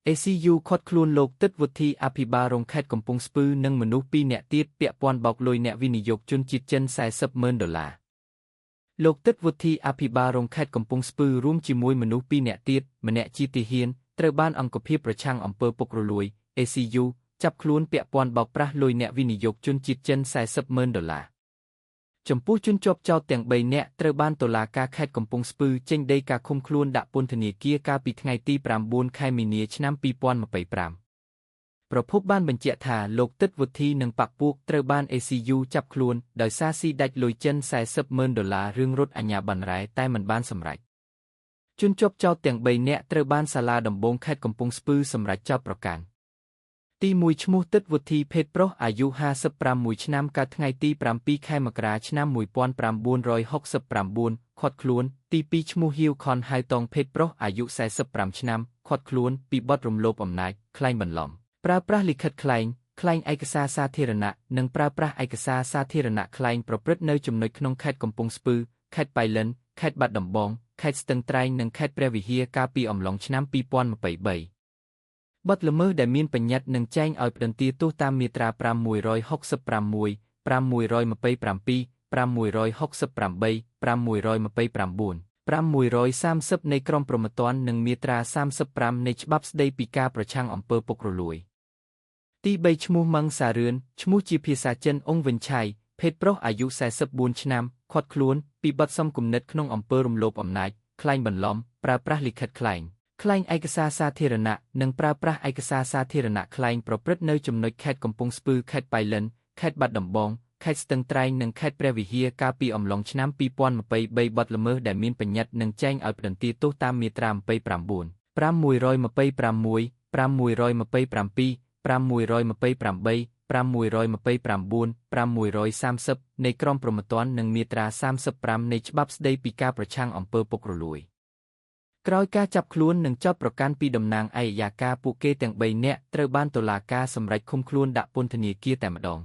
ACU ខាត់ខ្លួនលោកទឹកវុធីអភិបាលរងខេត្តកំពង់ស្ពឺនិងមនុស្ស2នាក់ទៀតពាក់ព័ន្ធបោកលុយអ្នកវិនិយោគជនជាតិចិន$40,000លោកទឹកវុធីអភិបាលរងខេត្តកំពង់ស្ពឺរួមជាមួយមនុស្ស2នាក់ទៀតម្នាក់ជាទាហានត្រូវបានអង្គភាពប្រឆាំងអំពើពុករលួយ ACU ចាប់ខ្លួនពាក់ព័ន្ធបោកប្រាស់លុយអ្នកវិនិយោគជនជាតិចិន$40,000ចំពោះជនជាប់ចោទទាំង3នាក់ត្រូវបានតុលាការខេត្តកំពង់ស្ពឺចេញដីកាឃុំខ្លួនដាក់ពន្ធនាគារកាលពីថ្ងៃទី9 ខែមីនាឆ្នាំ2025ប្រភពបានបញ្ជាក់ថាលោកទឹកវុធីនិងបកពួកត្រូវបាន ACU ចាប់ខ្លួនដោយសារស៊ីដាច់លុយចិន$40,000រឿងរត់អាជ្ញាប័ណ្ណរ៉ែតែមិនបានសម្រេចជនជាប់ចោទទាំង3នាក់ត្រូវបានសាលាដំបងខេត្តកំពង់ស្ពឺសម្រេចចោទប្រកាន់ទី1ឈ្មោះទឹកវុធីភេទប្រុសអាយុ56ឆ្នាំកើតថ្ងៃទី7 ខែមករាឆ្នាំ1969ឃាត់ខ្លួនទី2ឈ្មោះហ៊ីវខនហៅតងភេទប្រុសអាយុ45ឆ្នាំឃាត់ខ្លួនពីបទរំលោភអំណាចក្លែងបន្លំប្រើប្រាស់លិខិតក្លែងឯកសារសាធារណៈនិងប្រើប្រាស់ឯកសារសាធារណៈក្លែងប្រព្រឹត្តនៅចំណុចក្នុងខេត្តកំពង់ស្ពឺខេត្តប៉ៃលិនខេត្តបាត់ដំបងខេត្តស្ទឹងត្រែងនិងខេត្តព្រះវិហារកាលពីអំឡុងឆ្នាំ2023បទល្មើសដែលមានបញ្ញត្តិនឹងចែងឲ្យផ្តន្ទាទោសតាមមាត្រា566 527 568 529 530នៃក្រមព្រហ្មទណ្ឌនិងមាត្រា35នៃច្បាប់ស្តីពីការប្រឆាំងអំពើពុករលួយទី3ឈ្មោះម៉ឹងសារឿនឈ្មោះជាភាសាចិនអ៊ុងវិនឆៃភេទប្រុសអាយុ44ឆ្នាំឃាត់ខ្លួនពីបទសំគំនិតក្នុងអំពើរំលោភអំណាចក្លែងបន្លំប្រើប្រាស់លិខិតក្លែងឯកសារសាធារណៈនិងប្រើប្រាស់ឯកសារសាធារណៈក្លែងប្រព្រឹត្តនៅចំណុចខេត្តកំពង់ស្ពឺខេត្តប៉ៃលិនខេត្តបាត់ដំបងខេត្តស្ទឹងត្រែងនិងខេត្តព្រះវិហារកាលពីអំឡុងឆ្នាំ2023បទល្មើសដែលមានបញ្ញត្តិនឹងចែងឲ្យផ្តន្ទាទោសតាមមាត្រា29 526 527 528 530នៃក្រមព្រហ្មទណ្ឌនិងមាត្រា35នៃច្បាប់ស្តីពីការប្រឆាំងអំពើពុករលួយក្រោយការចាប់ខ្លួននិងចោទប្រកាន់ពីតំណាងឯកអัยការពួកគេទាំង3នាក់ត្រូវបានតុលាការសម្រេចឃុំខ្លួនដាក់ពន្ធនាគារតែម្ដង